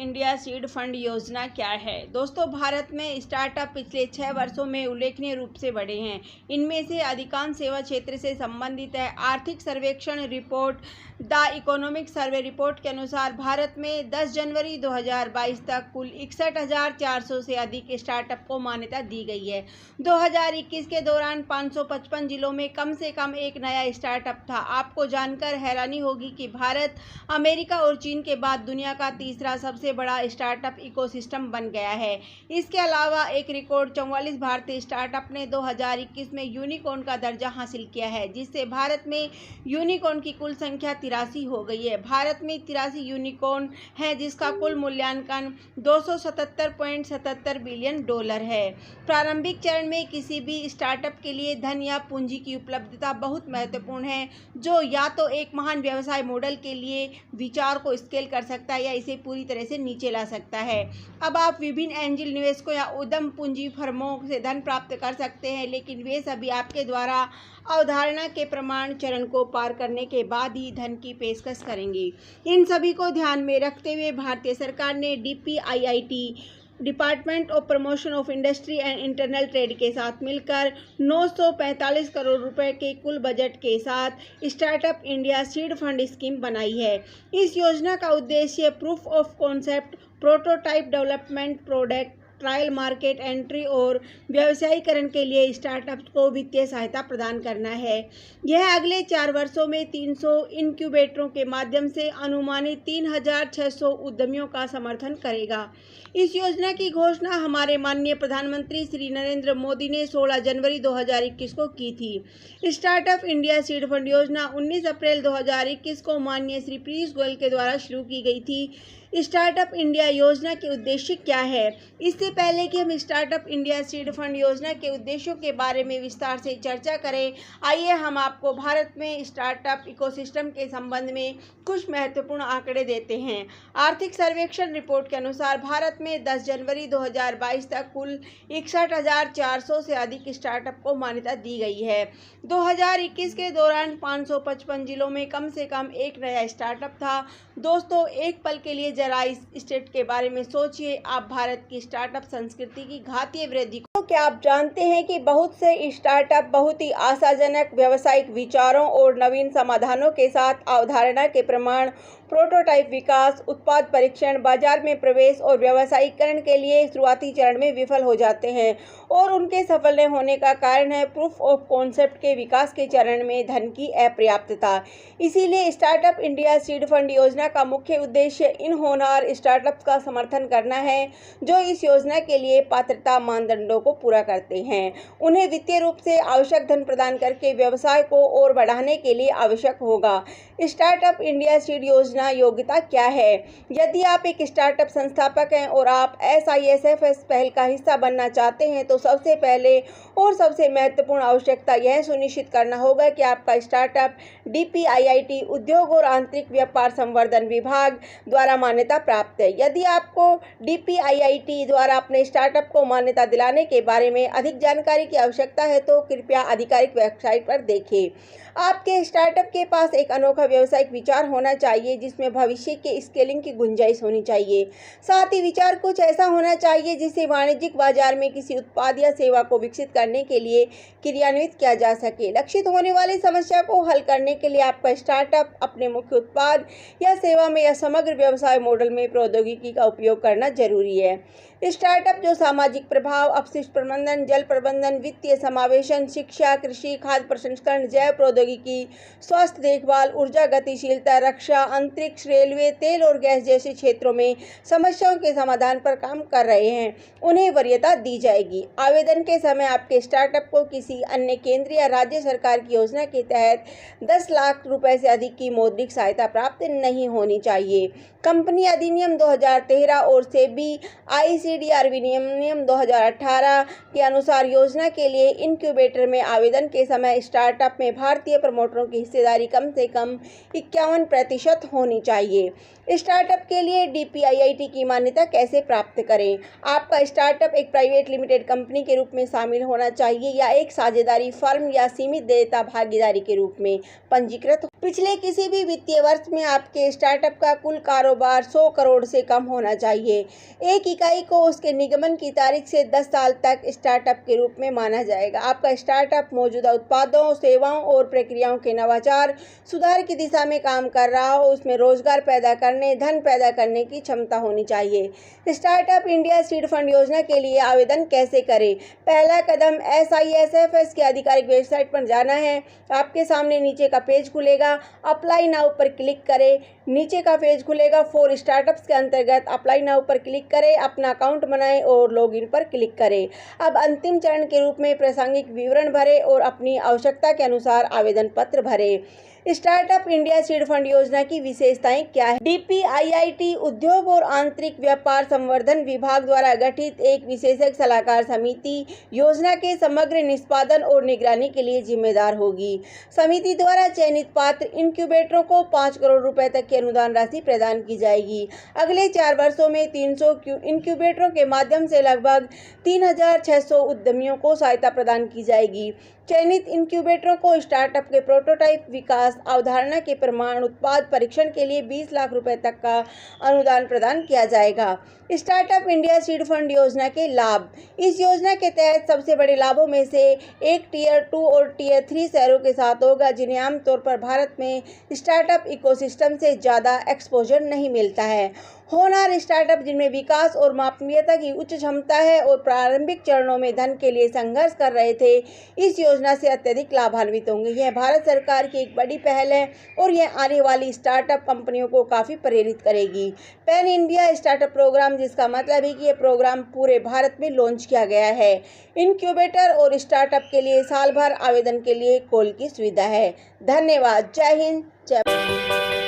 India seed fund योजना क्या है? दोस्तों, भारत में स्टार्टअप पिछले 6 वर्षों में उल्लेखनीय रूप से बढ़े हैं। इनमें से अधिकांश सेवा क्षेत्र से संबंधित है। आर्थिक सर्वेक्षण report the economic survey report के अनुसार भारत में 10 जनवरी 2022 तक कुल 61,400 से अधिक स्टार्टअप को मान्यता दी गई है। 2021 के दौरान 555 जिलों में कम से कम एक नया स्टार्टअप था। आपको जानकर हैरानी होगी कि भारत अमेरिका और चीन के बाद दुनिया का तीसरा सबसे बड़ा स्टार्टअप इकोसिस्टम बन गया है। इसके अलावा एक रिकॉर्ड 44 भारतीय स्टार्टअप ने 2021 में यूनिकॉर्न का दर्जा हासिल किया है, जिससे भारत में यूनिकॉर्न की कुल संख्या 83 हो गई है। भारत में 83 यूनिकॉर्न है, जिसका कुल मूल्यांकन $277.77 बिलियन है। प्रारंभिक चरण में किसी भी स्टार्टअप के लिए धन या पूंजी की उपलब्धता बहुत महत्वपूर्ण है, जो या तो एक महान व्यवसाय मॉडल के लिए विचार को स्केल कर सकता है या इसे पूरी तरह से नीचे ला सकता है। अब आप विभिन्न एंजल निवेशकों या उद्यम पूंजी फर्मों से धन प्राप्त कर सकते हैं, लेकिन वे सभी आपके द्वारा अवधारणा के प्रमाण चरण को पार करने के बाद ही धन की पेशकश करेंगे। इन सभी को ध्यान में रखते हुए भारतीय सरकार ने DPIIT department of promotion of industry and internal trade के साथ मिलकर 945 करोड़ रुपए के कुल बजट के साथ startup India seed fund scheme बनाई है। इस योजना का उद्देश्य proof of concept, prototype development, product trial market entry और व्यवसायीकरण के लिए स्टार्टअप्स को वित्तीय सहायता प्रदान करना है। यह अगले 4 वर्षों में 300 इनक्यूबेटरों के माध्यम से अनुमानित 3,600 उद्यमियों का समर्थन करेगा। इस योजना की घोषणा हमारे माननीय प्रधानमंत्री श्री नरेंद्र मोदी ने 16 जनवरी 2021 को की थी। स्टार्टअप इंडिया सीड फंड योजना 19 अप्रैल 2021 को माननीय श्री पीयूष गोयल के द्वारा शुरू की गई थी। स्टार्टअप इंडिया योजना के उद्देश्य क्या है? इससे पहले कि हम स्टार्टअप इंडिया सीड फंड योजना के उद्देश्यों के बारे में विस्तार से चर्चा करें, आइए हम आपको भारत में स्टार्टअप इकोसिस्टम के संबंध में कुछ महत्वपूर्ण आंकड़े देते हैं। आर्थिक सर्वेक्षण रिपोर्ट के अनुसार भारत में 10 जनवरी 2022 तक कुल 61,400 से अधिक स्टार्टअप को मान्यता दी गई है। 2021 के दौरान 555 जिलों में कम से कम एक नया स्टार्टअप था। दोस्तों, एक पल के लिए जरा इस स्टेट के बारे में सोचिए। आप भारत की स्टार्टअप संस्कृति की घातीय वृद्धि को क्या आप जानते हैं कि बहुत से स्टार्टअप बहुत ही आशाजनक व्यावसायिक विचारों और नवीन समाधानों के साथ अवधारणा के प्रमाण, प्रोटोटाइप विकास, उत्पाद परीक्षण, बाजार में प्रवेश और व्यावसायीकरण के लिए शुरुआती चरण में विफल हो जाते हैं, और उनके सफल न होने का कारण है प्रूफ ऑफ कॉन्सेप्ट के विकास के चरण में धन की अपर्याप्तता। इसीलिए स्टार्टअप इंडिया सीड फंड योजना का मुख्य उद्देश्य इन होनहार स्टार्टअप्स का समर्थन करना है, जो इस योजना के लिए पात्रता मानदंडों को पूरा करते हैं। उन्हें वित्तीय रूप से आवश्यक धन प्रदान करके व्यवसाय को और बढ़ाने के लिए आवश्यक होगा। स्टार्टअप इंडिया सीड योजना योग्यता क्या है? यदि आप एक स्टार्टअप संस्थापक हैं और आप SISFS पहल का हिस्सा बनना चाहते हैं, तो सबसे पहले और सबसे महत्वपूर्ण आवश्यकता यह सुनिश्चित करना होगा कि आपका स्टार्टअप DPIIT उद्योग और आंतरिक व्यापार संवर्धन विभाग द्वारा मान्यता प्राप्त है। यदि आपको DPIIT द्वारा अपने स्टार्टअप को मान्यता दिलाने के बारे में अधिक जानकारी की आवश्यकता है, तो कृपया आधिकारिक वेबसाइट पर देखें। आपके स्टार्टअप के पास एक अनोखा व्यावसायिक विचार होना चाहिए, जिसमें भविष्य के स्केलिंग की गुंजाइश होनी चाहिए। साथ ही विचार कुछ ऐसा होना चाहिए जिसे वाणिज्यिक बाजार में किसी उत्पाद या सेवा को विकसित करने के लिए क्रियान्वित किया जा सके। लक्षित होने वाली समस्या को हल करने के लिए आपका स्टार्टअप अपने मुख्य उत्पाद या सेवा में या समग्र व्यवसाय मॉडल में प्रौद्योगिकी का उपयोग करना जरूरी है। स्टार्टअप जो सामाजिक प्रभाव, अपशिष्ट प्रबंधन, जल प्रबंधन, वित्तीय समावेशन, शिक्षा, कृषि, खाद्य प्रसंस्करण, जैव प्रौद्योगिकी, स्वास्थ्य देखभाल, ऊर्जा गतिशीलता, रक्षा, अंतरिक्ष, रेलवे, तेल और गैस जैसे क्षेत्रों में समस्याओं के समाधान पर काम कर रहे हैं, उन्हें वरीयता दी जाएगी। आवेदन के समय आपके स्टार्टअप को किसी अन्य केंद्रीय या राज्य सरकार की योजना के तहत 10 लाख रुपए से अधिक की मौद्रिक सहायता प्राप्त नहीं होनी चाहिए। कंपनी अधिनियम 2013 और सेबी ICDR विनियम 2018 के अनुसार योजना के लिए इनक्यूबेटर में आवेदन के समय स्टार्टअप में भारतीय प्रमोटरों की हिस्सेदारी कम से कम 51% होनी चाहिए। स्टार्टअप के लिए DPIIT की मान्यता कैसे प्राप्त करें? आपका स्टार्टअप एक प्राइवेट लिमिटेड कंपनी के रूप में शामिल होना चाहिए या एक साझेदारी फर्म या सीमित देयता भागीदारी के रूप में पंजीकृत। पिछले किसी भी वित्तीय वर्ष में आपके स्टार्टअप का कुल कारोबार 100 करोड़ से कम होना चाहिए। एक इकाई को उसके निगमन की तारीख से 10 साल तक स्टार्टअप के रूप में माना जाएगा। आपका स्टार्टअप मौजूदा उत्पादों, सेवाओं और प्रक्रियाओं के नवाचार, सुधार की दिशा में काम कर रहा हो। उसमें रोजगार पैदा करने, धन पैदा करने की क्षमता होनी चाहिए। स्टार्टअप इंडिया सीड फंड योजना के लिए आवेदन कैसे करें? पहला कदम SISFS की आधिकारिक वेबसाइट पर जाना है। आपके सामने नीचे का पेज खुलेगा, अप्लाई नाउ पर क्लिक करें। नीचे का पेज खुलेगा, फॉर स्टार्टअप्स के अंतर्गत अप्लाई नाउ पर क्लिक करें, अपना अकाउंट बनाएं और लॉगिन पर क्लिक करें। अब अंतिम चरण के रूप में प्रासंगिक विवरण भरें और अपनी आवश्यकता के अनुसार आवेदन पत्र भरें। स्टार्टअप इंडिया सीड फंड योजना की विशेषताएं क्या है? DPIIT उद्योग और आंतरिक व्यापार संवर्धन विभाग द्वारा गठित एक विशेषज्ञ सलाहकार समिति योजना के समग्र निष्पादन और निगरानी के लिए जिम्मेदार होगी। समिति द्वारा चयनित पात्र इंक्यूबेटरों को 5 करोड़ रुपए तक की अनुदान राशि प्रदान की जाएगी। अगले 4 वर्षों में 300 इंक्यूबेटरों के माध्यम से लगभग 3600 उद्यमियों को सहायता प्रदान की जाएगी। चयनित इंक्यूबेटरों को स्टार्टअप के प्रोटोटाइप विकास, अवधारणा के प्रमाण, उत्पाद परीक्षण के लिए 20 लाख रुपए तक का अनुदान प्रदान किया जाएगा। स्टार्टअप इंडिया सीड फंड योजना के लाभ। इस योजना के तहत सबसे बड़े लाभों में से एक टियर 2 और टियर 3 शहरों के साथ होगा, जिन्हें आमतौर पर भारत में स्टार्टअप इकोसिस्टम से ज़्यादा एक्सपोजर नहीं मिलता है। होनहार स्टार्टअप जिनमें विकास और मापनीयता की उच्च क्षमता है और प्रारंभिक चरणों में धन के लिए संघर्ष कर रहे थे, इस योजना से अत्यधिक लाभान्वित होंगे। यह भारत सरकार की एक बड़ी पहल है और यह आने वाली स्टार्टअप कंपनियों को काफ़ी प्रेरित करेगी। पैन इंडिया स्टार्टअप प्रोग्राम, जिसका मतलब है कि यह प्रोग्राम पूरे भारत में लॉन्च किया गया है। इनक्यूबेटर और स्टार्टअप के लिए साल भर आवेदन के लिए कॉल की सुविधा है। धन्यवाद। जय हिंद, जय भारत।